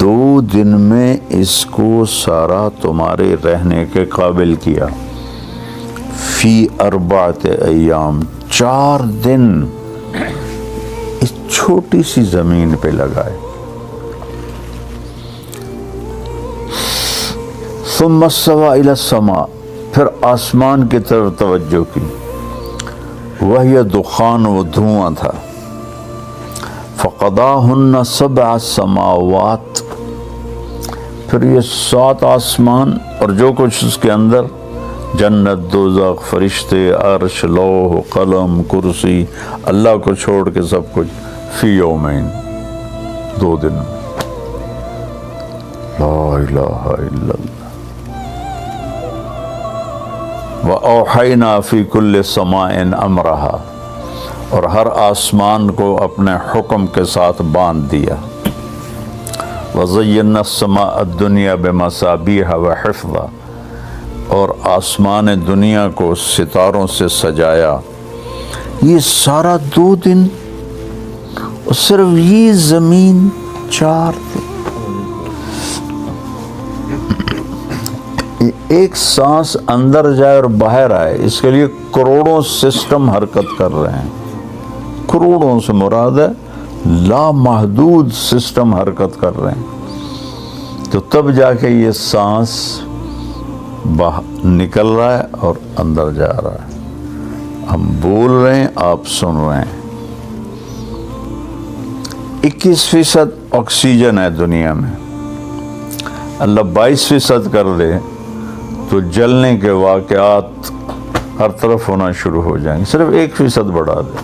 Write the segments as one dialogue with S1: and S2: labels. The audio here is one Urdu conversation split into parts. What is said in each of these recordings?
S1: 2 دن میں اس کو سارا تمہارے رہنے کے قابل کیا. فی 4 ایام، 4 دن اس چھوٹی سی زمین پہ لگائے. ثم استوى الى السماء، پھر آسمان کی طرف توجہ کی. وہی دخان، وہ دھواں تھا. فقضاهن 7 سماوات، پھر یہ 7 آسمان اور جو کچھ اس کے اندر، جنت، دوزخ، فرشتے، عرش، لوح، قلم، کرسی، اللہ کو چھوڑ کے سب کچھ، فی یومین، 2 دن. لا الہ الا اللہ. وَأَوْحَيْنَا فِي كُلِّ سَمَاءٍ أَمْرَهَا، اور ہر آسمان کو اپنے حکم کے ساتھ باندھ دیا. وَزَيَّنَّا السَّمَاءَ الدُّنْيَا بِمَصَابِيحَ وَحِفْظًا، اور آسمان دنیا کو ستاروں سے سجایا. یہ سارا 2 دن، اور صرف یہ زمین 4 دن. ایک سانس اندر جائے اور باہر آئے، اس کے لیے کروڑوں سسٹم حرکت کر رہے ہیں. کروڑوں سے مراد ہے لامحدود سسٹم حرکت کر رہے ہیں. تو تب جا کے یہ سانس باہر نکل رہا ہے اور اندر جا رہا ہے. ہم بول رہے ہیں، آپ سن رہے ہیں. 21% آکسیجن ہے دنیا میں. اللہ 22% کر دے تو جلنے کے واقعات ہر طرف ہونا شروع ہو جائیں گے. صرف 1% بڑھا دے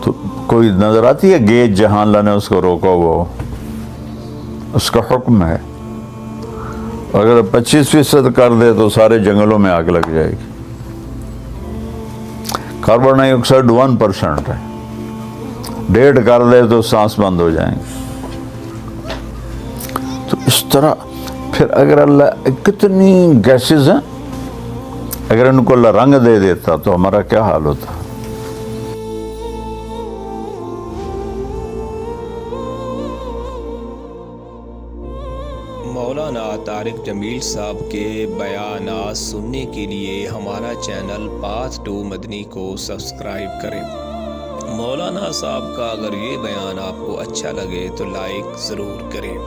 S1: تو کوئی نظر آتی ہے گیج جہاں اللہ نے اس کو روکا ہوا ہو، اس کا حکم ہے. اگر 25% کر دے تو سارے جنگلوں میں آگ لگ جائے گی. کاربن ڈائی آکسائڈ 1% ہے، 1.5 کر دے تو سانس بند ہو جائیں گے. تو اس طرح پھر اگر اللہ، کتنی گیسز ہیں، اگر ان کو اللہ رنگ دے دیتا تو ہمارا کیا حال ہوتا.
S2: مولانا طارق جمیل صاحب کے بیانات سننے کے لیے ہمارا چینل پاتھ ٹو مدنی کو سبسکرائب کریں. مولانا صاحب کا اگر یہ بیان آپ کو اچھا لگے تو لائک ضرور کریں.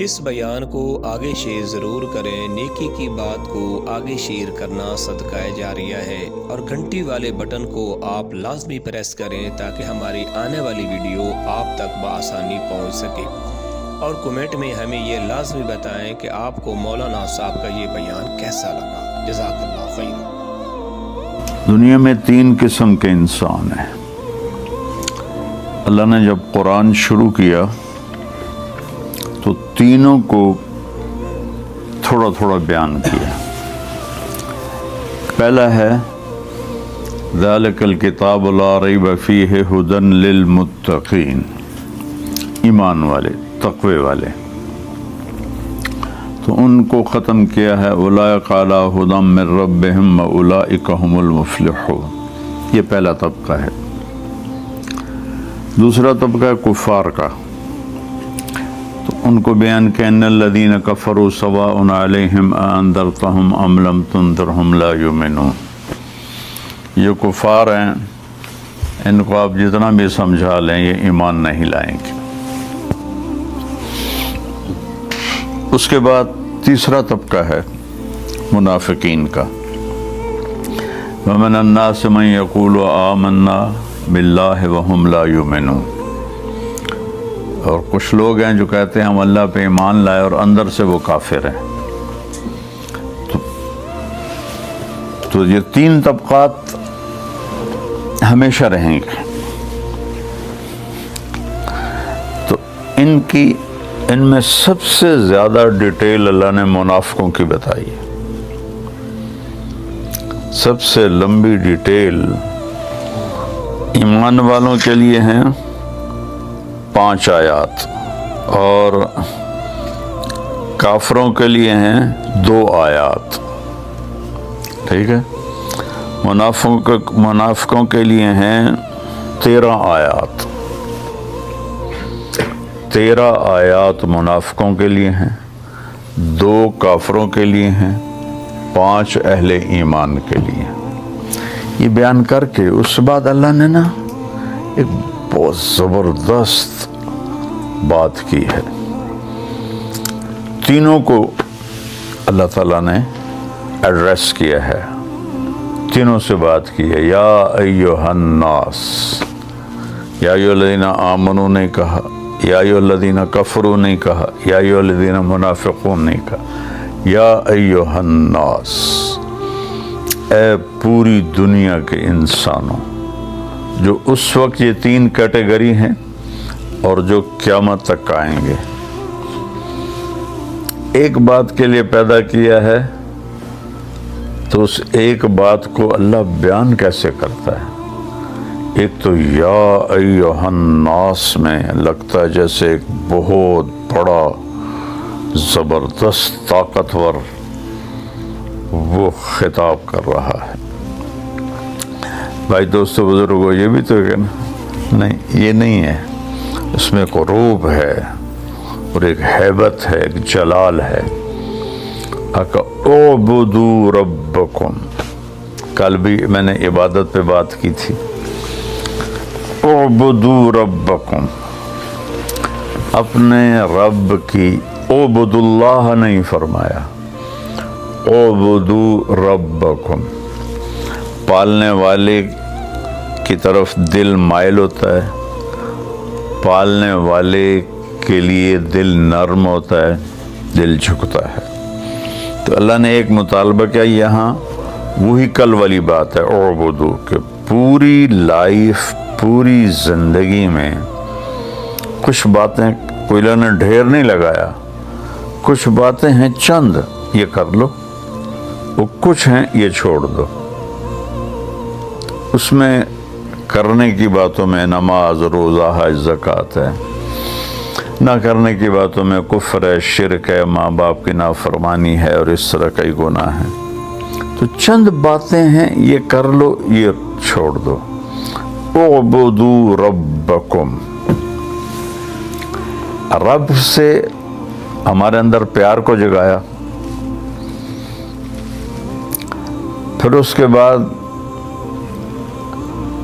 S2: اس بیان کو آگے شیئر ضرور کریں. نیکی کی بات کو آگے شیئر کرنا صدقہ جاریہ ہے. اور گھنٹی والے بٹن کو آپ لازمی پریس کریں تاکہ ہماری آنے والی ویڈیو آپ تک بآسانی پہنچ سکے. اور کمنٹ میں ہمیں یہ لازمی بتائیں کہ آپ کو مولانا صاحب کا یہ بیان کیسا لگا. جزاک اللہ خیر.
S1: دنیا میں 3 قسم کے انسان ہیں. اللہ نے جب قرآن شروع کیا تو تینوں کو تھوڑا تھوڑا بیان کیا. پہلا ہے ذالک الکتاب لا ریب فیہ ھدی للمتقین، ایمان والے، تقوی والے. تو ان کو ختم کیا ہے اولئک علی ھدی من ربہم واولئک ھم المفلحون. یہ پہلا طبقہ ہے. دوسرا طبقہ ہے کفار کا. تو ان کو بیان کہ ان الذین کفروا سواء علیہم اانذرتہم ام لم تنذرہم لا یؤمنون. یہ کفار ہیں، ان کو آپ جتنا بھی سمجھا لیں یہ ایمان نہیں لائیں گے. اس کے بعد تیسرا طبقہ ہے منافقین کا. ومن الناس من یقول آمنا باللہ وہم لا یؤمنون. اور کچھ لوگ ہیں جو کہتے ہیں ہم اللہ پہ ایمان لائے اور اندر سے وہ کافر ہیں. تو یہ 3 طبقات ہمیشہ رہیں گے. تو ان میں سب سے زیادہ ڈیٹیل اللہ نے منافقوں کی بتائی ہے. سب سے لمبی ڈیٹیل ایمان والوں کے لیے ہیں 5 آیات، اور کافروں کے لیے ہیں 2 آیات. ٹھیک ہے. منافقوں کے لیے ہیں 13 آیات. 13 آیات منافقوں کے لیے ہیں، 2 کافروں کے لیے ہیں، 5 اہل ایمان کے لیے ہیں۔ یہ بیان کر کے اس بعد اللہ نے نا ایک بہت زبردست بات کی ہے۔ تینوں کو اللہ تعالیٰ نے ایڈریس کیا ہے، تینوں سے بات کی ہے۔ یا ایھا الناس، یا ایھا الذین آمنوا نہیں کہا، یا ایھا الذین کفروا نہیں کہا، یا ایھا الذین منافقون نہیں کہا، یا ایھا الناس، اے پوری دنیا کے انسانوں، جو اس وقت یہ 3 کیٹیگری ہیں اور جو قیامت تک آئیں گے۔ ایک بات کے لیے پیدا کیا ہے تو اس ایک بات کو اللہ بیان کیسے کرتا ہے؟ ایک تو یا ایھا الناس میں لگتا ہے جیسے ایک بہت بڑا زبردست طاقتور وہ خطاب کر رہا ہے۔ بھائی دوستو بزرگوں، یہ بھی تو ہے نا، نہیں یہ نہیں ہے، اس میں ایک روب ہے اور ایک ہیبت ہے، ایک جلال ہے۔ اعبدوا ربکم، کل بھی میں نے عبادت پہ بات کی تھی۔ اعبدوا ربکم، اپنے رب کی، اعبد اللہ نہیں فرمایا، اعبدوا ربکم۔ پالنے والے کی طرف دل مائل ہوتا ہے، پالنے والے کے لیے دل نرم ہوتا ہے، دل جھکتا ہے۔ تو اللہ نے ایک مطالبہ کیا یہاں، وہی کل والی بات ہے، اعبدو، کہ پوری لائف، پوری زندگی میں کچھ باتیں کوئی اللہ نے ڈھیر نہیں لگایا، کچھ باتیں ہیں چند، یہ کر لو، وہ کچھ ہیں یہ چھوڑ دو۔ اس میں کرنے کی باتوں میں نماز، روزہ، حج، زکوٰۃ ہے، نہ کرنے کی باتوں میں کفر ہے، شرک ہے، ماں باپ کی نافرمانی ہے اور اس طرح کئی گناہ ہیں۔ تو چند باتیں ہیں یہ کر لو، یہ چھوڑ دو۔ اعبدوا ربکم، رب سے ہمارے اندر پیار کو جگایا، پھر اس کے بعد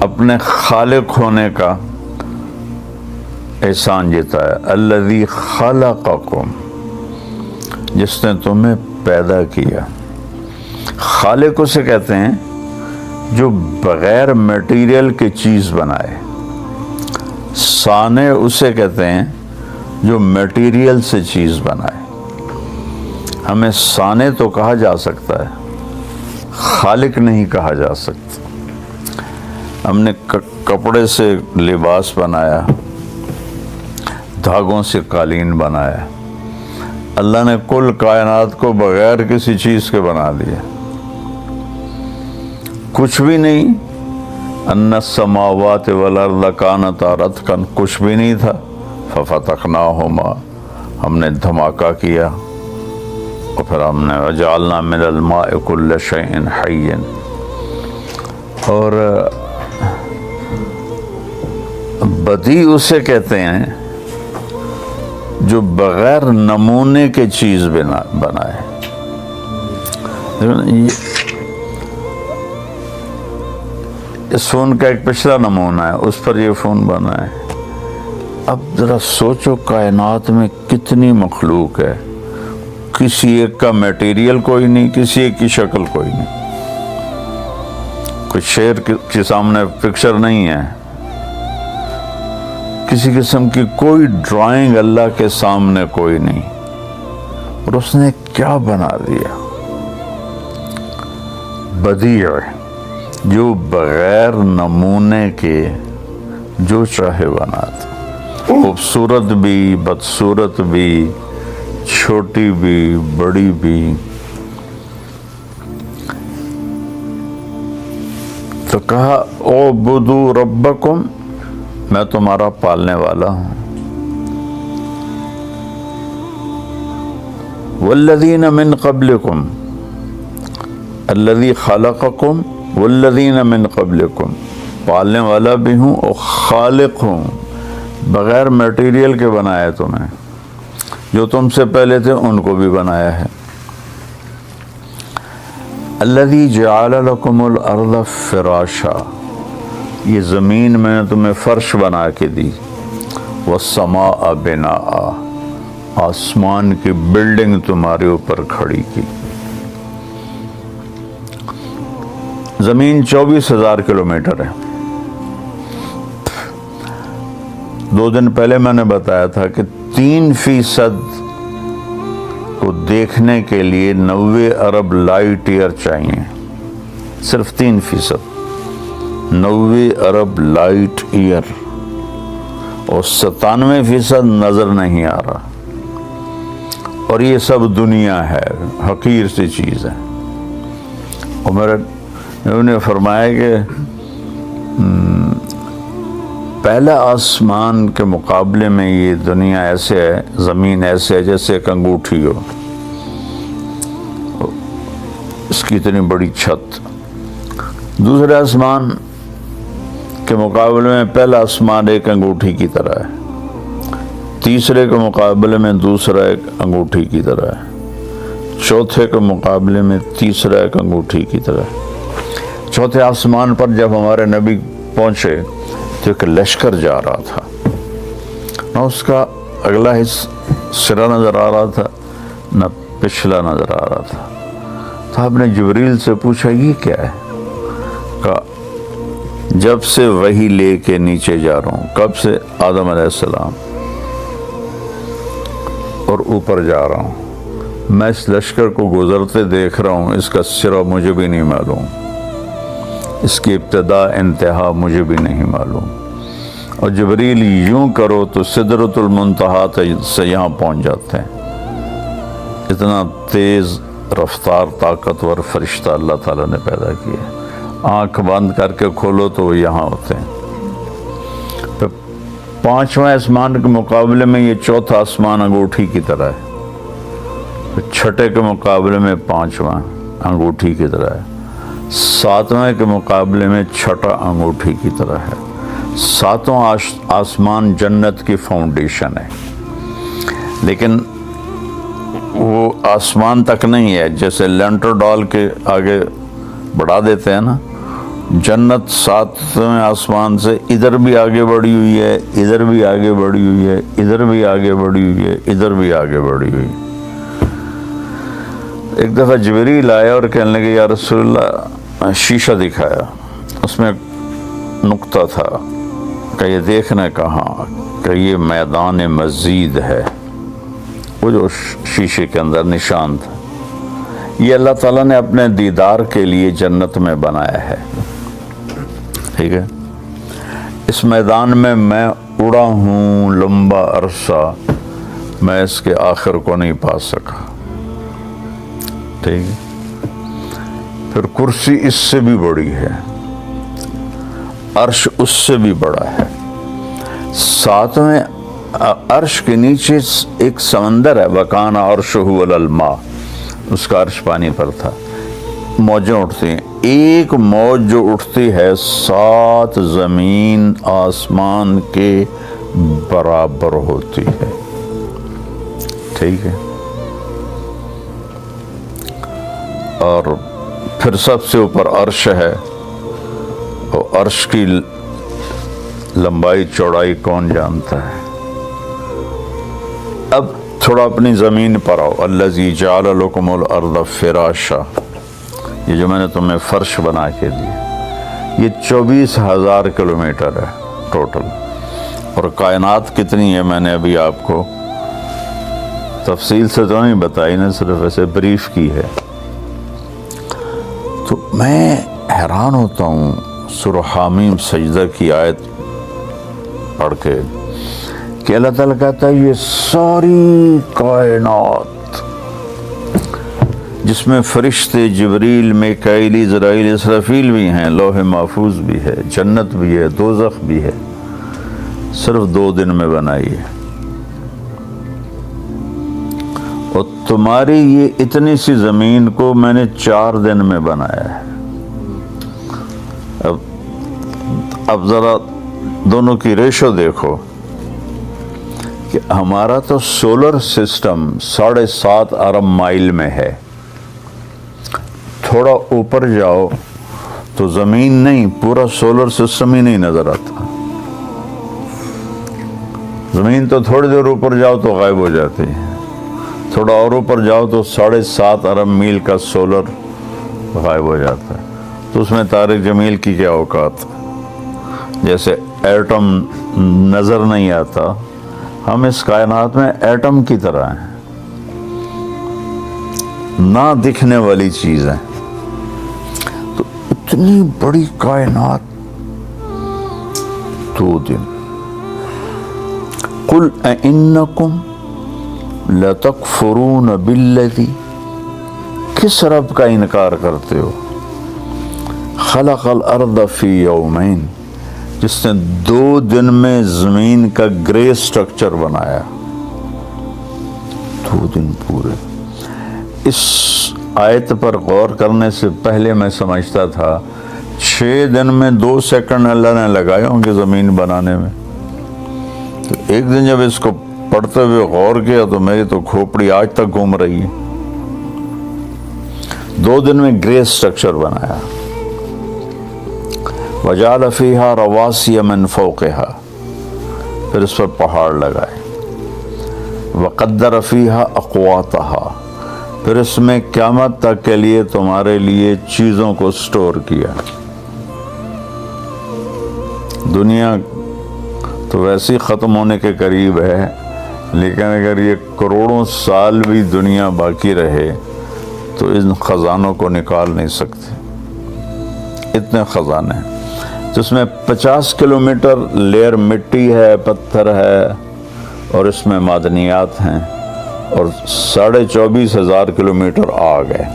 S1: اپنے خالق ہونے کا احسان جتایا۔ الذی خلقکم، جس نے تمہیں پیدا کیا۔ خالق اسے کہتے ہیں جو بغیر میٹیریل کی چیز بنائے، صانع اسے کہتے ہیں جو میٹیریل سے چیز بنائے۔ ہمیں صانع تو کہا جا سکتا ہے، خالق نہیں کہا جا سکتا۔ ہم نے کپڑے سے لباس بنایا، دھاگوں سے قالین بنایا، اللہ نے کل کائنات کو بغیر کسی چیز کے بنا دیا، کچھ بھی نہیں۔ ان السماوات والارض کانتا رتقا، کچھ بھی نہیں تھا، ففتقناہما، ہم نے دھماکہ کیا، اور پھر ہم نے وجعلنا من الماء کل شیء حی، اور بدیع اسے کہتے ہیں جو بغیر نمونے کے چیز بنائے۔ اس فون کا ایک پچھلا نمونہ ہے، اس پر یہ فون بنا ہے۔ اب ذرا سوچو کائنات میں کتنی مخلوق ہے، کسی ایک کا میٹیریل کوئی نہیں، کسی ایک کی شکل کوئی نہیں، کوئی شیر کے سامنے پکچر نہیں ہے، کسی قسم کی کوئی ڈرائنگ اللہ کے سامنے کوئی نہیں، اور اس نے کیا بنا دیا؟ بدیع، جو بغیر نمونے کے جو چاہے بناتا، خوبصورت بھی، بدصورت بھی، چھوٹی بھی، بڑی بھی۔ تو کہا اعبدوا ربکم، میں تمہارا پالنے والا ہوں۔ والذین من قبلکم، الذی خلقکم والذین من قبلکم، پالنے والا بھی ہوں اور خالق ہوں، بغیر میٹیریل کے بنایا تمہیں، جو تم سے پہلے تھے ان کو بھی بنایا ہے۔ الذی جعل لکم الارض فراشا، یہ زمین میں نے تمہیں فرش بنا کے دی، والسماء بناء، آسمان کی بلڈنگ تمہارے اوپر کھڑی کی۔ زمین 24,000 کلومیٹر ہے۔ 2 دن پہلے میں نے بتایا تھا کہ 3% کو دیکھنے کے لیے 90 ارب لائٹ ایئر چاہیے، صرف 3%، 90 ارب لائٹ ایئر، اور 97% نظر نہیں آ رہا، اور یہ سب دنیا ہے، حقیر سی چیز ہے۔ اور میرے انہوں نے فرمایا کہ پہلا آسمان کے مقابلے میں یہ دنیا ایسے ہے، زمین ایسے ہے جیسے ایک انگوٹھی ہو، اس کی اتنی بڑی چھت۔ دوسرے آسمان کے مقابلے میں پہلا آسمان ایک انگوٹھی کی طرح ہے، تیسرے کے مقابلے میں دوسرا ایک انگوٹھی کی طرح ہے، چوتھے کے مقابلے میں تیسرا ایک انگوٹھی کی طرح ہے۔ چوتھے آسمان پر جب ہمارے نبی پہنچے تو ایک لشکر جا رہا تھا، نہ اس کا اگلا سرا نظر آ رہا تھا نہ پچھلا نظر آ رہا تھا۔ تو آپ نے جبریل سے پوچھا یہ کیا ہے؟ کہا جب سے وحی لے کے نیچے جا رہا ہوں۔ کب سے؟ آدم علیہ السلام، اور اوپر جا رہا ہوں۔ میں اس لشکر کو گزرتے دیکھ رہا ہوں، اس کا سرا مجھے بھی نہیں معلوم، اس کی ابتدا انتہا مجھے بھی نہیں معلوم۔ اور جبریل یوں کرو تو سدرۃ المنتہا سے یہاں پہنچ جاتے ہیں۔ اتنا تیز رفتار طاقتور فرشتہ اللہ تعالیٰ نے پیدا کیا، آنکھ بند کر کے کھولو تو وہ یہاں ہوتے ہیں۔ پھر 5واں آسمان کے مقابلے میں یہ چوتھا آسمان انگوٹھی کی طرح ہے، پھر 6 کے مقابلے میں 5واں انگوٹھی کی طرح ہے، 7ویں کے مقابلے میں 6 انگوٹھی کی طرح ہے۔ 7واں آسمان جنت کی فاؤنڈیشن ہے، لیکن وہ آسمان تک نہیں ہے، جیسے لینٹر ڈال کے آگے بڑھا دیتے ہیں نا۔ جنت 7ویں آسمان سے ادھر بھی آگے بڑھی ہوئی ہے، ادھر بھی آگے بڑھی ہوئی ہے، ادھر بھی آگے بڑھی ہوئی ہے، ادھر بھی آگے بڑھی ہوئی ہے۔ ایک دفعہ جبریل آیا اور کہنے لگے یا رسول اللہ، شیشہ دکھایا، اس میں ایک نقطہ تھا کہ یہ دیکھنا کہاں، کہ یہ میدان مزید ہے، وہ جو شیشے کے اندر نشان تھا، یہ اللہ تعالیٰ نے اپنے دیدار کے لیے جنت میں بنایا ہے، ٹھیک ہے۔ اس میدان میں اڑا ہوں لمبا عرصہ، میں اس کے آخر کو نہیں پا سکا، ٹھیک ہے۔ پھر کرسی اس سے بھی بڑی ہے، عرش اس سے بھی بڑا ہے۔ 7ویں عرش کے نیچے ایک سمندر ہے، وَكَانَ عَرْشُهُ عَلَى الْمَاءِ، اس کا عرش پانی پر تھا۔ موجیں اٹھتی ہیں، ایک موج جو اٹھتی ہے 7 زمین آسمان کے برابر ہوتی ہے، ٹھیک ہے۔ اور پھر سب سے اوپر عرش ہے، اور عرش کی لمبائی چوڑائی کون جانتا ہے۔ اب تھوڑا اپنی زمین پر آؤ۔ الذی جعل لکم الارض فراشا، یہ جو میں نے تمہیں فرش بنا کے دی، یہ 24,000 کلومیٹر ہے ٹوٹل۔ اور کائنات کتنی ہے میں نے ابھی آپ کو تفصیل سے تو نہیں بتائی نا، صرف ایسے بریف کی ہے۔ تو میں حیران ہوتا ہوں سورہ حامیم سجدہ کی آیت پڑھ کے کہ اللہ تعالیٰ کہتا ہے یہ ساری کائنات، جس میں فرشتے جبریل، میکائیل، عزرائیل، اسرافیل بھی ہیں، لوح محفوظ بھی ہے، جنت بھی ہے، دوزخ بھی ہے، صرف 2 دن میں بنائی ہے۔ اور تمہاری یہ اتنی سی زمین کو میں نے 4 دن میں بنایا ہے۔ اب ذرا دونوں کی ریشو دیکھو، کہ ہمارا تو سولر سسٹم 7.5 ارب مائل میں ہے. تھوڑا اوپر جاؤ تو زمین نہیں، پورا سولر سسٹم ہی نہیں نظر آتا. زمین تو تھوڑی دیر اوپر جاؤ تو غائب ہو جاتی ہے، تھوڑا اور اوپر جاؤ تو 7.5 ارب میل کا سولر غائب ہو جاتا ہے. تو اس میں طارق جمیل کی کیا اوقات. جیسے ایٹم نظر نہیں آتا، ہم اس کائنات میں ایٹم کی طرح ہیں، نہ دکھنے والی چیز ہیں. تو اتنی بڑی کائنات 2 دن. قل اِنَّكُمْ لَتَكْفُرُونَ بِالَّذِي، کس رب کا انکار کرتے ہو، خلق الارض فی یومین، جس نے 2 دن میں زمین کا گرے سٹرکچر بنایا. 2 دن پورے. اس آیت پر غور کرنے سے پہلے میں سمجھتا تھا 6 دن میں 2 سیکنڈ اللہ نے لگائے ہوں گے زمین بنانے میں. تو ایک دن جب اس کو پڑھتے ہوئے غور کیا تو میری تو کھوپڑی آج تک گھوم رہی ہے. 2 دن میں گرے سٹرکچر بنایا. وَجَعَلَ فِيهَا رَوَاسِيَ مِن فَوْقِهَا، پھر اس پر پہاڑ لگائے. وَقَدَّرَ فِيهَا أَقْوَاتَهَا، پھر اس میں قیامت تک کے لیے تمہارے لیے چیزوں کو سٹور کیا. دنیا تو ویسے ختم ہونے کے قریب ہے، لیکن اگر یہ کروڑوں سال بھی دنیا باقی رہے تو ان خزانوں کو نکال نہیں سکتے. اتنے خزانے ہیں جس میں 50 کلومیٹر لیئر مٹی ہے، پتھر ہے، اور اس میں معدنیات ہیں، اور 24,500 کلومیٹر آگ ہے.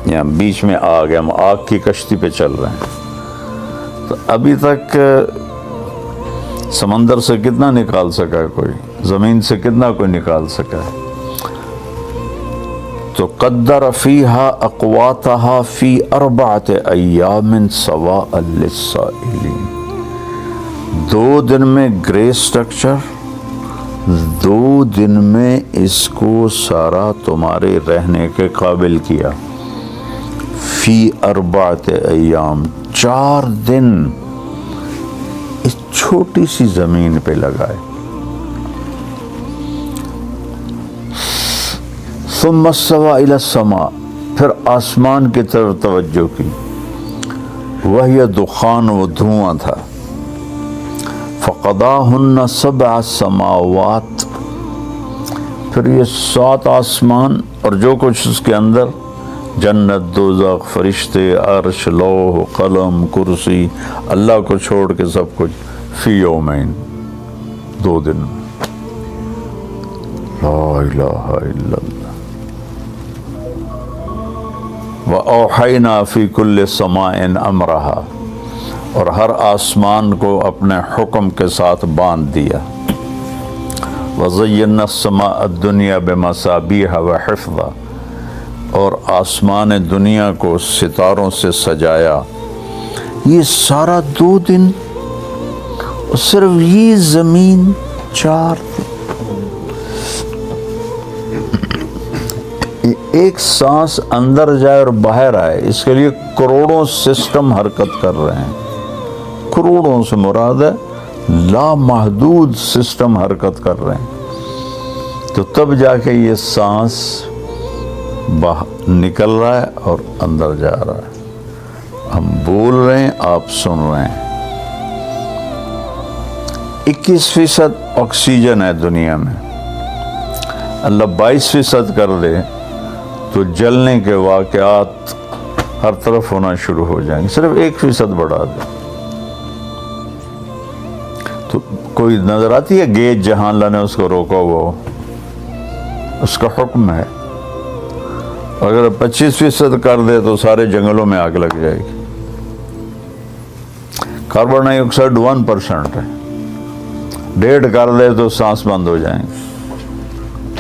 S1: یہاں بیچ میں آگ ہے، ہم آگ کی کشتی پہ چل رہے ہیں. تو ابھی تک سمندر سے کتنا نکال سکا ہے کوئی، زمین سے کتنا کوئی نکال سکا ہے. تو قدر فیہا اقواتہا فی 4 ایام سواء للسائلین. 2 دن میں گرے سٹرکچر، 2 دن میں اس کو سارا تمہارے رہنے کے قابل کیا. فی 4 ایام، 4 دن اس چھوٹی سی زمین پہ لگائے. ثم استوى الى السماء، پھر آسمان کی طرف توجہ کی. وہی دخان و دھواں تھا. فقضاهن 7 سماوات، پھر یہ 7 آسمان اور جو کچھ اس کے اندر، جنت، دوزخ، فرشتے، عرش، لوح، قلم، کرسی، اللہ کو چھوڑ کے سب کچھ، فی یومین، 2 دن. لا الہ الا اللہ. وَأَوْحَيْنَا فِي كُلِّ سَمَاءٍ أَمْرَهَا، اور ہر آسمان کو اپنے حکم کے ساتھ باندھ دیا. وَزَيَّنَّا السَّمَاءَ الدُّنْيَا بِمَصَابِيحَ وَحِفْظًا، اور آسمان دنیا کو ستاروں سے سجایا. یہ سارا 2 دن، اور صرف یہ زمین 4 دن. ایک سانس اندر جائے اور باہر آئے، اس کے لیے کروڑوں سسٹم حرکت کر رہے ہیں. کروڑوں سے مراد ہے لامحدود سسٹم حرکت کر رہے ہیں. تو تب جا کے یہ سانس باہر نکل رہا ہے اور اندر جا رہا ہے. ہم بول رہے ہیں، آپ سن رہے ہیں. 21% آکسیجن ہے دنیا میں. اللہ 22% کر دے تو جلنے کے واقعات ہر طرف ہونا شروع ہو جائیں گے. صرف 1% بڑھا دے تو کوئی نظر آتی ہے گیج جہاں اللہ نے اس کو روکا ہوا ہو، اس کا حکم ہے. اگر 25% کر دے تو سارے جنگلوں میں آگ لگ جائے گی. کاربن ڈائی آکسائڈ 1% ہے، 1.5 کر دے تو سانس بند ہو جائیں گے.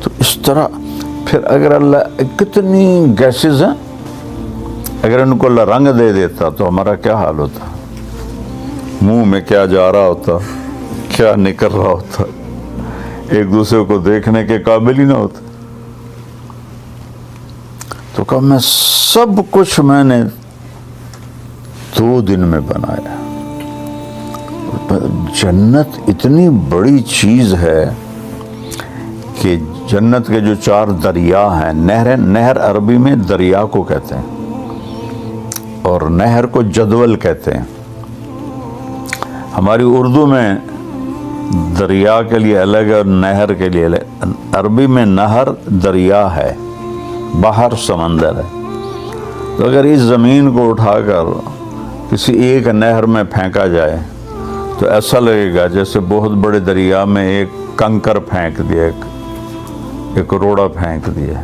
S1: تو اس طرح پھر اگر اللہ، کتنی گیسز ہیں، اگر ان کو اللہ رنگ دے دیتا تو ہمارا کیا حال ہوتا، منہ میں کیا جا رہا ہوتا، کیا نکل رہا ہوتا، ایک دوسرے کو دیکھنے کے قابل ہی نہ ہوتے. تو کہا میں سب کچھ میں نے 2 دن میں بنایا. جنت اتنی بڑی چیز ہے کہ جنت کے جو 4 دریا ہیں، نہر عربی میں دریا کو کہتے ہیں اور نہر کو جدول کہتے ہیں. ہماری اردو میں دریا کے لیے الگ ہے اور نہر کے لیے الگ. عربی میں نہر دریا ہے، بحر سمندر ہے. تو اگر اس زمین کو اٹھا کر کسی ایک نہر میں پھینکا جائے تو ایسا لگے گا جیسے بہت بڑے دریا میں ایک کنکر پھینک دیا، ایک روڑا پھینک دیا.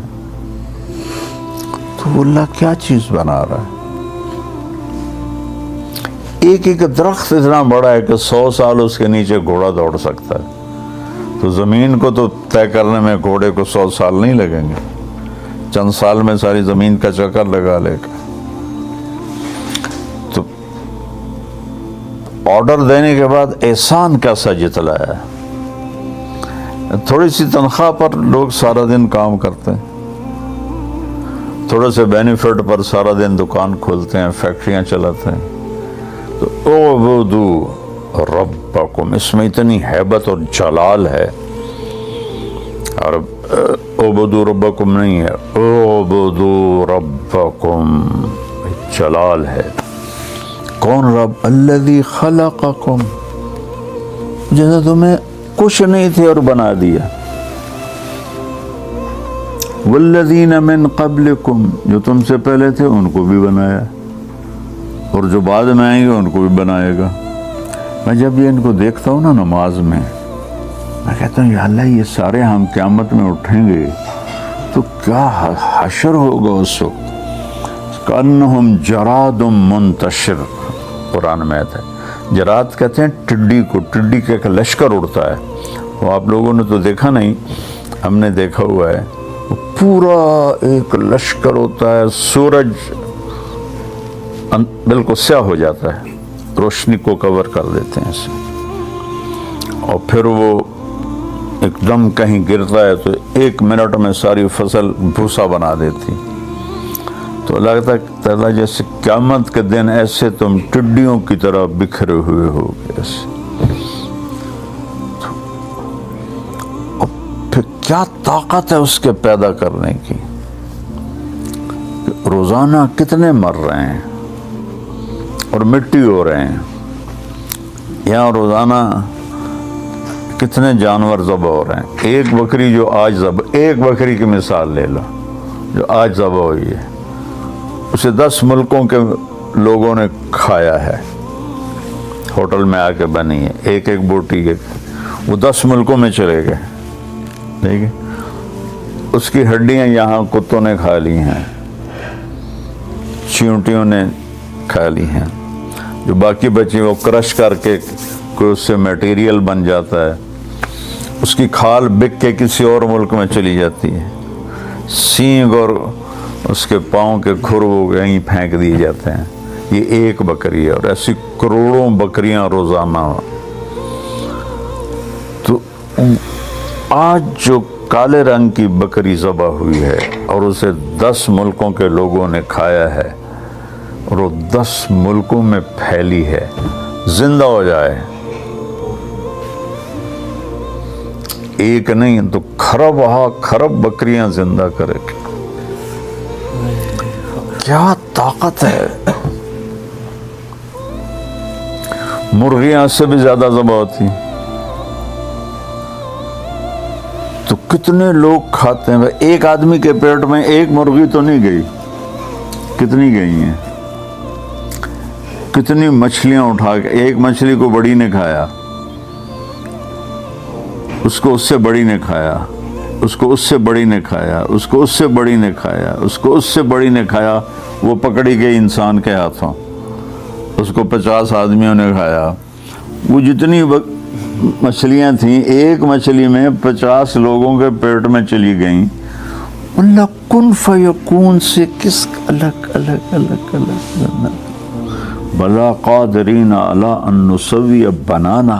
S1: تو اللہ کیا چیز بنا رہا ہے. ایک ایک درخت اتنا بڑا ہے کہ 100 سال اس کے نیچے گھوڑا دوڑ سکتا ہے. تو زمین کو تو طے کرنے میں گھوڑے کو 100 سال نہیں لگیں گے، چند سال میں ساری زمین کا چکر لگا لے گا. تو آرڈر دینے کے بعد احسان کیسا جتلایا ہے. تھوڑی سی تنخواہ پر لوگ سارا دن کام کرتے ہیں، تھوڑے سے بینیفٹ پر سارا دن دکان کھولتے ہیں، فیکٹریاں چلاتے ہیں. تو اعبدوا ربکم، اس میں اتنی ہیبت اور جلال ہے. اور اعبدوا ربکم نہیں ہے، اعبدوا ربکم جلال ہے. کون رب؟ الذی خلقکم، جیسے تمہیں کچھ نہیں تھے اور بنا دیا. والذین من قبلکم، جو تم سے پہلے تھے ان کو بھی بنایا، اور جو بعد میں آئیں گے ان کو بھی بنائے گا. میں جب یہ ان کو دیکھتا ہوں نا نماز میں کہتا ہوں یا اللہ یہ سارے ہم قیامت میں اٹھیں گے تو کیا حشر ہوگا اس وقت. کأنہم جراد منتشر، قرآن میں آتا ہے. جراد کہتے ہیں ٹڈی کو، ٹڈی کا ایک لشکر اڑتا ہے. وہ آپ لوگوں نے تو دیکھا نہیں، ہم نے دیکھا ہوا ہے. پورا ایک لشکر ہوتا ہے، سورج بالکل سیاہ ہو جاتا ہے، روشنی کو کور کر دیتے ہیں اسے، اور پھر وہ ایک دم کہیں گرتا ہے تو 1 منٹ میں ساری فصل بھوسا بنا دیتی. تو لگتا ہے جیسے قیامت کے دن ایسے تم ٹڈیوں کی طرح بکھرے ہوئے ہو گے ایسے. اور پھر کیا طاقت ہے اس کے پیدا کرنے کی. روزانہ کتنے مر رہے ہیں اور مٹی ہو رہے ہیں. یہاں روزانہ کتنے جانور ذبح ہو رہے ہیں. ایک بکری جو آج ذبح، ایک بکری کی مثال لے لو جو آج ذبح ہوئی ہے، اسے 10 ملکوں کے لوگوں نے کھایا ہے. ہوٹل میں آ کے بنی ہے، ایک ایک بوٹی کے، وہ 10 ملکوں میں چلے گئے. ٹھیک ہے، اس کی ہڈیاں یہاں کتوں نے کھا لی ہیں، چیونٹیوں نے کھا لی ہیں. جو باقی بچی وہ کرش کر کے کوئی اس سے میٹیریل بن جاتا ہے. اس کی کھال بک کے کسی اور ملک میں چلی جاتی ہے. سینگ اور اس کے پاؤں کے کھر وہ یہیں پھینک دیے جاتے ہیں. یہ ایک بکری ہے، اور ایسی کروڑوں بکریاں روزانہ. تو آج جو کالے رنگ کی بکری ذبح ہوئی ہے اور اسے 10 ملکوں کے لوگوں نے کھایا ہے اور وہ 10 ملکوں میں پھیلی ہے، زندہ ہو جائے ایک نہیں تو خرب بکریاں زندہ کرے. کیا طاقت ہے. مرغیاں اس سے بھی زیادہ ذبح ہوتی، تو کتنے لوگ کھاتے ہیں. ایک آدمی کے پیٹ میں ایک مرغی تو نہیں گئی، کتنی گئی ہیں. کتنی مچھلیاں اٹھا کے، ایک مچھلی کو بڑی نے کھایا، اس کو اس سے بڑی نے کھایا، اس کو اس سے بڑی نے کھایا، اس کو اس سے بڑی نے کھایا، اس کو اس سے بڑی نے کھایا. وہ پکڑی گئی انسان کے ہاتھوں، اس کو 50 آدمیوں نے کھایا. وہ جتنی مچھلیاں تھیں، ایک مچھلی میں 50 لوگوں کے پیٹ میں چلی گئیں. اللہ کن فیکون سے کس الگ الگ الگ الگ. بلا قادرین علی ان نسوی بنانا،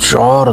S1: 4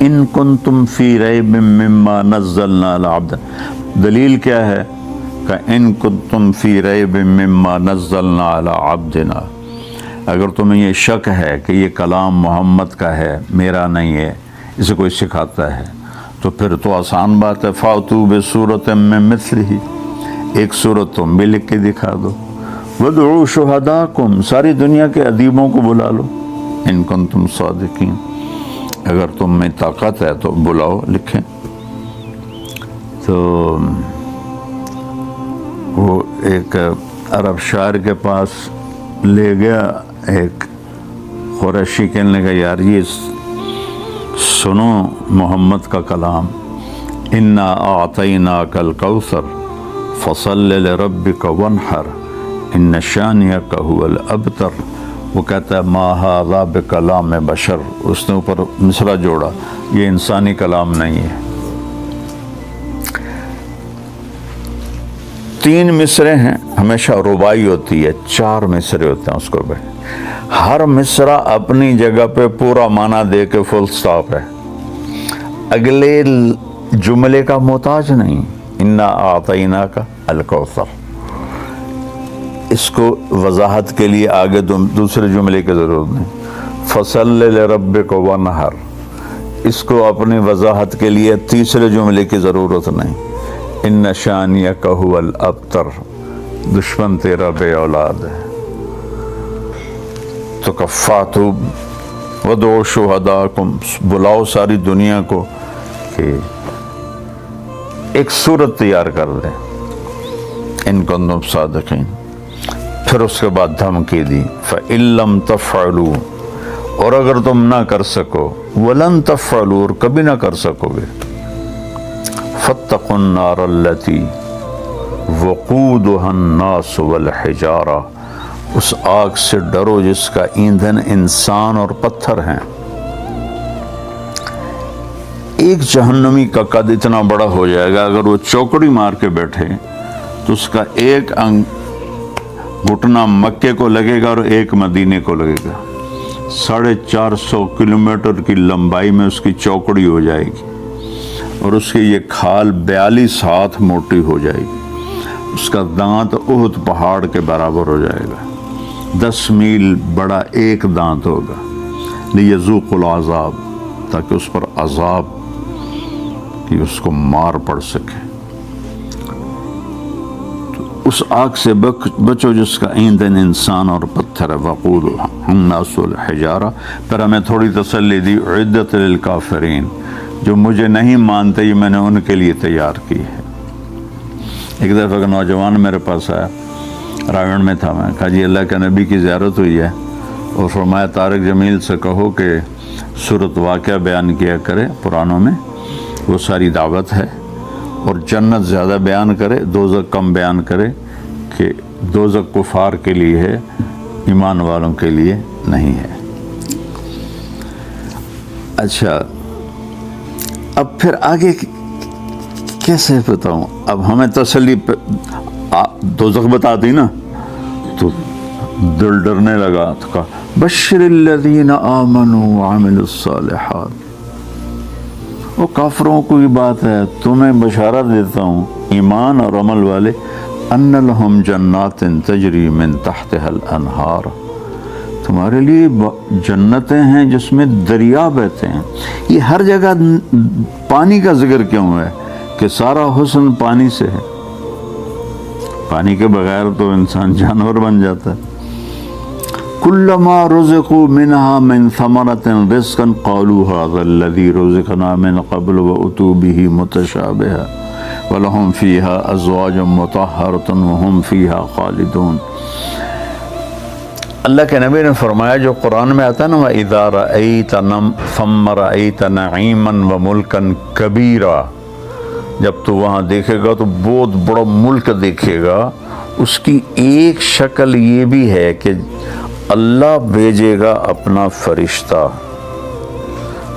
S1: ان کنتم فی ریب مما نزلنا علی عبدنا، دلیل کیا ہے کہ ان کنتم فی ریب مما نزلنا علی عبدنا، اگر تمہیں یہ شک ہے کہ یہ کلام محمد کا ہے، میرا نہیں ہے، اسے کوئی سکھاتا ہے، تو پھر تو آسان بات ہے، فاتو بصورت من مثلہ، ایک صورت تم بھی لکھ کے دکھا دو، وادعوا شہداکم، ساری دنیا کے ادیبوں کو بلا لو، ان کنتم صادقین، اگر تم میں طاقت ہے تو بلاؤ، لکھیں۔ تو وہ ایک عرب شاعر کے پاس لے گیا ایک قریشی، کہنے لگا یار یہ سنو محمد کا کلام، انا اعطیناک الکوثر فصل لربک وانحر ان شانئک هو الابتر، وہ کہتا ہے ما ھذا بکلام بشر، اس نے اوپر مصرع جوڑا، یہ انسانی کلام نہیں ہے۔ 3 مصرے ہیں، ہمیشہ رباعی ہوتی ہے، 4 مصرے ہوتے ہیں اس کو بھی، ہر مصرع اپنی جگہ پہ پورا معنی دے کے فل سٹاپ ہے، اگلے جملے کا محتاج نہیں، انا اعطیناک الکوثر، اس کو وضاحت کے لیے آگے دوسرے جملے کی ضرورت نہیں، فصل لربک وانحر، اس کو اپنی وضاحت کے لیے تیسرے جملے کی ضرورت نہیں، ان شانئک هو الابتر، دشمن تیرا بے اولاد ہے۔ تو کفاتو ودعوا شہداکم، بلاؤ ساری دنیا کو کہ ایک صورت تیار کر دیں، ان کنتم صادقین۔ پھر اس کے بعد دھمکی دی، فَإِن لَّمْ تَفْعَلُوا، اور اگر تم نہ کر سکو، وَلَن تَفْعَلُوا، اور کبھی نہ کر سکو گے، فَاتَّقُوا النَّارَ الَّتِي وَقُودُهَا النَّاسُ وَالْحِجَارَةُ، اس آگ سے ڈرو جس کا ایندھن انسان اور پتھر ہیں۔ ایک جہنمی کا قد اتنا بڑا ہو جائے گا، اگر وہ چوکڑی مار کے بیٹھے تو اس کا ایک گھٹنا مکے کو لگے گا اور ایک مدینے کو لگے گا، 450 کلومیٹر کی لمبائی میں اس کی چوکڑی ہو جائے گی، اور اس کی یہ کھال 42 ہاتھ موٹی ہو جائے گی، اس کا دانت احد پہاڑ کے برابر ہو جائے گا، 10 میل بڑا ایک دانت ہوگا، لیذوق العذاب، تاکہ اس پر عذاب کہ اس کو مار پڑ سکے۔ اس آگ سے بچو جس کا ایندھن انسان اور پتھر ہے، وقودها الناس والحجارہ۔ پھر ہمیں تھوڑی تسلی دی، عدت للکافرین، جو مجھے نہیں مانتے یہ میں نے ان کے لیے تیار کی ہے۔ ایک دفعہ کا نوجوان میرے پاس آیا، راون میں تھا، میں کہا جی اللہ کے نبی کی زیارت ہوئی ہے، اور فرمایا طارق جمیل سے کہو کہ صورت واقعہ بیان کیا کرے پرانوں میں، وہ ساری دعوت ہے، اور جنت زیادہ بیان کرے، دوزخ کم بیان کرے، کہ دوزخ کفار کے لیے ہے، ایمان والوں کے لیے نہیں ہے۔ اچھا، اب پھر آگے کیسے بتاؤں؟ اب ہمیں تسلی دوزخ بتا دی نا تو دل ڈرنے لگا، تو کہا بشر الذین آمنوا وعملوا الصالحات، وہ کافروں کو یہ بات ہے، تمہیں بشارت دیتا ہوں ایمان اور عمل والے، ان لہم جنات تجری من تحتها الانہار، تمہارے لیے جنتیں ہیں جس میں دریا بہتے ہیں۔ یہ ہر جگہ پانی کا ذکر کیوں ہے؟ کہ سارا حسن پانی سے ہے، پانی کے بغیر تو انسان جانور بن جاتا ہے۔ کلما رزقوا منها من ثمرة رزقا قالوا هذا الذي رزقنا من قبل وأتوا به متشابها ولهم فيها أزواج مطهرة وهم فيها خالدون۔ اللہ کے نبی نے فرمایا جو قرآن میں آتا ہے نا، وَإِذَا رَأَيْتَ ثَمَّ رَأَيْتَ نَعِيمًا وَمُلْكًا كَبِيرًا، جب تو وہاں دیکھے گا تو بہت بڑا ملک دیکھے گا، اس کی ایک شکل یہ بھی ہے کہ اللہ بھیجے گا اپنا فرشتہ،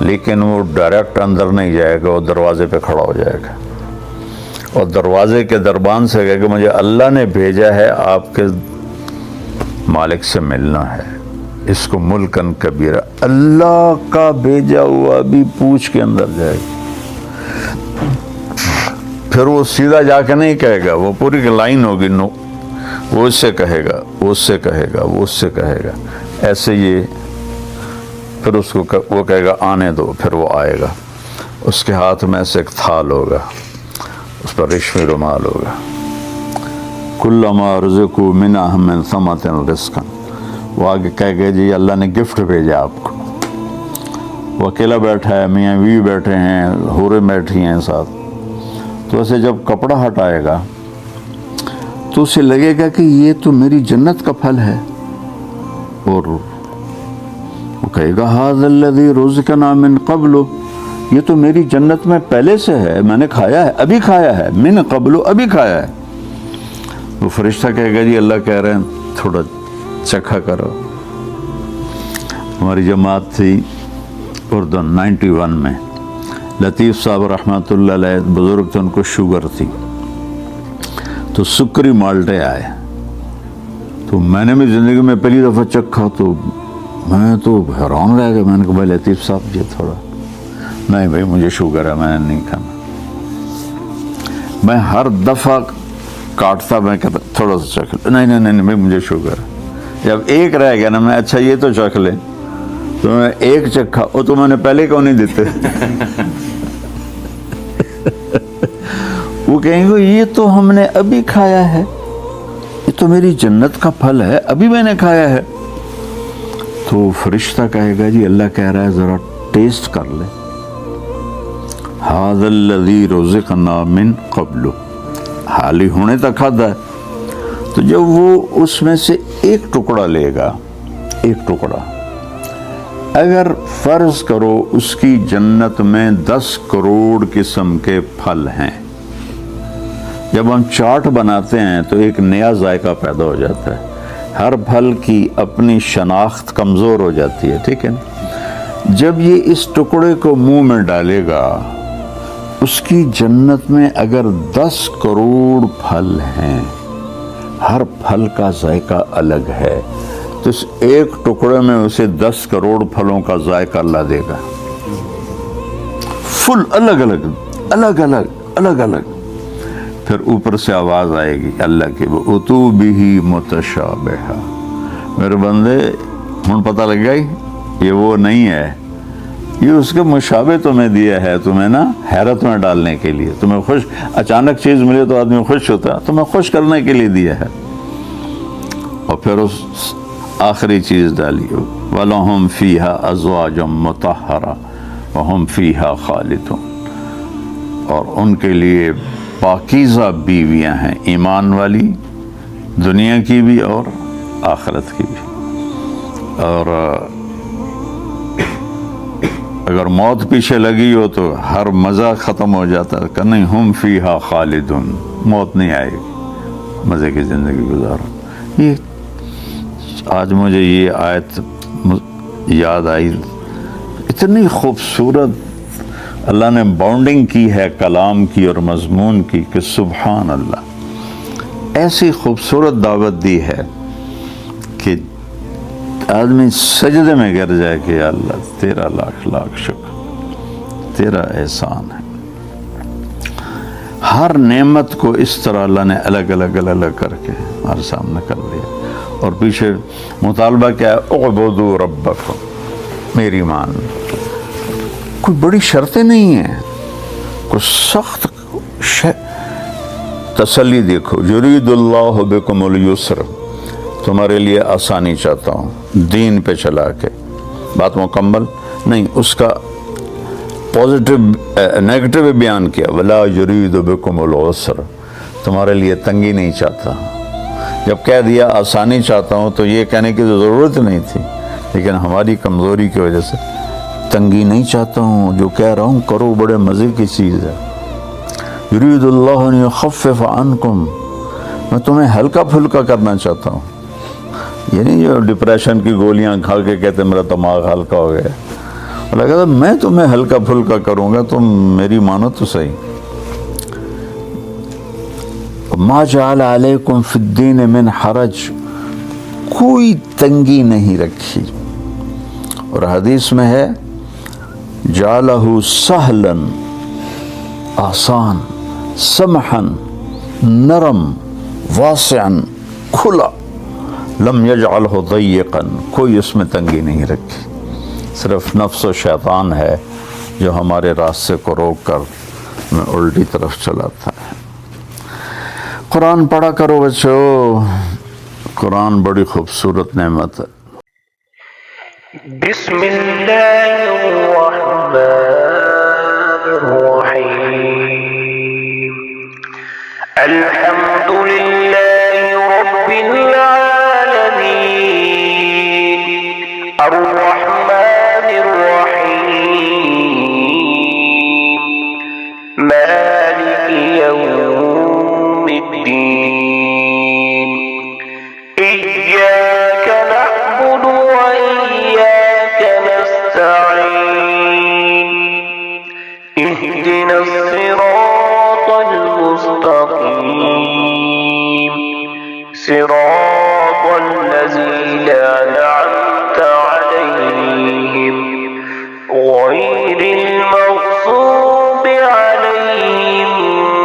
S1: لیکن وہ ڈائریکٹ اندر نہیں جائے گا، وہ دروازے پہ کھڑا ہو جائے گا، اور دروازے کے دربان سے کہے کہ مجھے اللہ نے بھیجا ہے آپ کے مالک سے ملنا ہے، اس کو ملکن کبیرہ، اللہ کا بھیجا ہوا بھی پوچھ کے اندر جائے گا۔ پھر وہ سیدھا جا کے نہیں کہے گا، وہ پوری لائن ہوگی، نو وہ اس سے کہے گا، وہ اس سے کہے گا، وہ اس سے کہے گا، ایسے یہ پھر اس کو وہ کہے گا آنے دو، پھر وہ آئے گا، اس کے ہاتھ میں سے ایک تھال ہوگا، اس پر ریشمی رومال ہوگا، کلما رزقوا منها من ثمرة رزقا، وہ آگے کہے گا جی اللہ نے گفٹ بھیجا آپ کو، وہ اکیلا بیٹھا ہے، میاں بیوی بیٹھے ہیں، حوریں بیٹھی ہیں ساتھ، تو اسے جب کپڑا ہٹائے گا تو اسے لگے گا کہ یہ تو میری جنت کا پھل ہے، اور وہ کہے گا ھذا الذی رزقنا من قبل، یہ تو میری جنت میں پہلے سے ہے، میں نے کھایا ہے، ابھی کھایا ہے، من قبل، ابھی کھایا ہے۔ وہ فرشتہ کہے گا جی اللہ کہہ رہے ہیں تھوڑا چکھا کرو۔ ہماری جماعت تھی اردن 91 میں، لطیف صاحب رحمۃ اللہ علیہ بزرگ تھے، ان کو شوگر تھی، تو سکری مالٹے آئے، تو میں نے بھی زندگی میں پہلی دفعہ چکھا تو میں تو حیران رہ گیا، میں نے کہا بھائی لطیف صاحب جی تھوڑا، نہیں بھائی مجھے شوگر ہے، میں نے نہیں کھانا۔ میں ہر دفعہ کاٹتا، میں کہتا تھوڑا سا چکھ لیں، نہیں نہیں نہیں بھائی مجھے شوگر ہے۔ جب ایک رہ گیا نا، میں اچھا یہ تو چکھ لیں، تو میں ایک چکھا، وہ تو میں نے پہلے کیوں نہیں دیتے؟ وہ کہیں گے یہ تو ہم نے ابھی کھایا ہے، یہ تو میری جنت کا پھل ہے، ابھی میں نے کھایا ہے۔ تو فرشتہ کہے گا جی اللہ کہہ رہا ہے ذرا ٹیسٹ کر لے، ھذا الذی رزقنا من قبل، حال ہی ہونے تک کھاتا ہے۔ تو جب وہ اس میں سے ایک ٹکڑا لے گا، ایک ٹکڑا، اگر فرض کرو اس کی جنت میں 10 کروڑ قسم کے پھل ہیں، جب ہم چاٹ بناتے ہیں تو ایک نیا ذائقہ پیدا ہو جاتا ہے، ہر پھل کی اپنی شناخت کمزور ہو جاتی ہے، ٹھیک ہے نا؟ جب یہ اس ٹکڑے کو منہ میں ڈالے گا، اس کی جنت میں اگر 10 کروڑ پھل ہیں، ہر پھل کا ذائقہ الگ ہے، تو اس ایک ٹکڑے میں اسے 10 کروڑ پھلوں کا ذائقہ اللہ دے گا، فل الگ الگ الگ الگ الگ الگ۔ پھر اوپر سے آواز آئے گی اللہ کی، وَأُتُوا بِهِ مُتَشَابِهًا، میرے بندے ہن پتہ لگ گئی یہ وہ نہیں ہے، یہ اس کے مشابہ تمہیں دیا ہے، تمہیں نا حیرت میں ڈالنے کے لیے، تمہیں خوش، اچانک چیز ملے تو آدمی خوش ہوتا ہے، تمہیں خوش کرنے کے لیے دیا ہے۔ اور پھر اس آخری چیز ڈالی، وَلَهُمْ فِيهَا أَزْوَاجٌ مُطَهَّرَةٌ وَهُمْ فِيهَا خَالِدُونَ، اور ان کے لیے پاکیزہ بیویاں ہیں، ایمان والی، دنیا کی بھی اور آخرت کی بھی۔ اور اگر موت پیچھے لگی ہو تو ہر مزہ ختم ہو جاتا ہے کہ نہیں، ہم فیہا خالدون، موت نہیں آئے گی، مزے کی زندگی گزارو۔ یہ آج مجھے یہ آیت یاد آئی، اتنی خوبصورت اللہ نے باؤنڈنگ کی ہے کلام کی اور مضمون کی کہ سبحان اللہ، ایسی خوبصورت دعوت دی ہے کہ آدمی سجدے میں گر جائے کہ یا اللہ تیرا لاکھ لاکھ شکر، تیرا احسان ہے۔ ہر نعمت کو اس طرح اللہ نے الگ الگ الگ الگ کر کے ہمارے سامنے کر دیا، اور پیچھے مطالبہ کیا ہے، اعبدوا ربکم، میری مان، کوئی بڑی شرطیں نہیں ہیں، کوئی سخت تسلی دیکھو، یرید اللہ بکم اليسر، تمہارے لیے آسانی چاہتا ہوں، دین پہ چلا کے، بات مکمل نہیں، اس کا پازیٹیو نیگیٹو بیان کیا، ولا یرید بکم العسر، تمہارے لیے تنگی نہیں چاہتا۔ جب کہہ دیا آسانی چاہتا ہوں تو یہ کہنے کی ضرورت نہیں تھی، لیکن ہماری کمزوری کی وجہ سے تنگی نہیں چاہتا ہوں، جو کہہ رہا ہوں کرو، بڑے مزے کی چیز ہے۔ یرید اللہ ان یخفف عنکم، میں تمہیں ہلکا پھلکا کرنا چاہتا ہوں، یہ نہیں جو ڈپریشن کی گولیاں کھا کے کہتے میرا دماغ ہلکا ہو گیا، اللہ کہتا میں تمہیں ہلکا پھلکا کروں گا، تم میری مانو تو صحیح۔ ما جعل علیکم فی الدین من حرج، کوئی تنگی نہیں رکھی، اور حدیث میں ہے جعلہ سہلاً، آسان، سمحاً، نرم، واسعاً، کھلا، لم یجعلہ ضیقاً، کوئی اس میں تنگی نہیں رکھی، صرف نفس و شیطان ہے جو ہمارے راستے کو روک کر میں الٹی طرف چلاتا ہے۔ قرآن پڑھا کرو بچو، قرآن بڑی خوبصورت نعمت ہے۔
S3: بسم اللہ الرحمن الرحیم، الحمد للہ رب العالمین، الرحمن الرحیم، مالک یوم الدین، إياك نعبد وإياك نستعين، اهدنا الصراط المستقيم، صراط الذين أنعمت عليهم غير المغضوب عليهم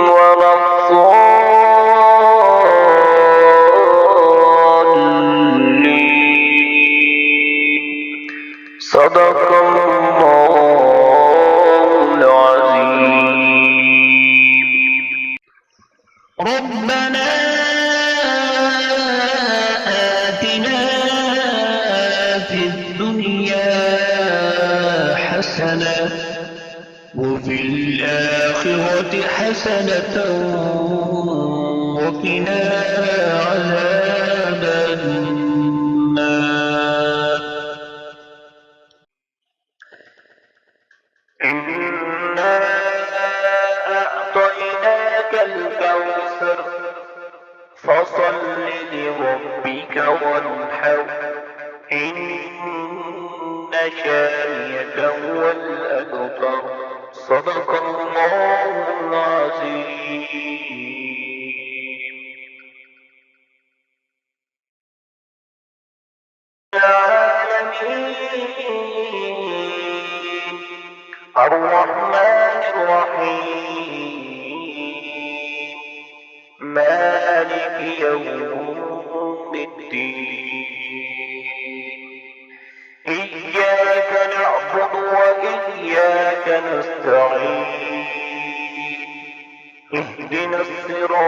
S3: ولا صدق اللہ العظیم۔ ربنا آتنا في الدنيا حسنة وفي الآخرة حسنة وقنا عذاب النار۔ إنا أعطيناك الكوثر فصل لربك وانحر، إن شانئك هو الأبتر، صدق الله العظيم۔ العالمين، الرحمن الرحيم، مالك يوم الدين، إياك نعبد وإياك نستعين، اهدنا الصراط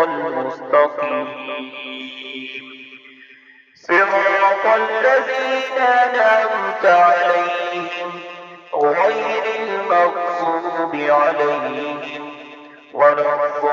S3: المستقيم، صراط الذين أنعمت عليهم غير المغضوب عليهم ولا الضالين۔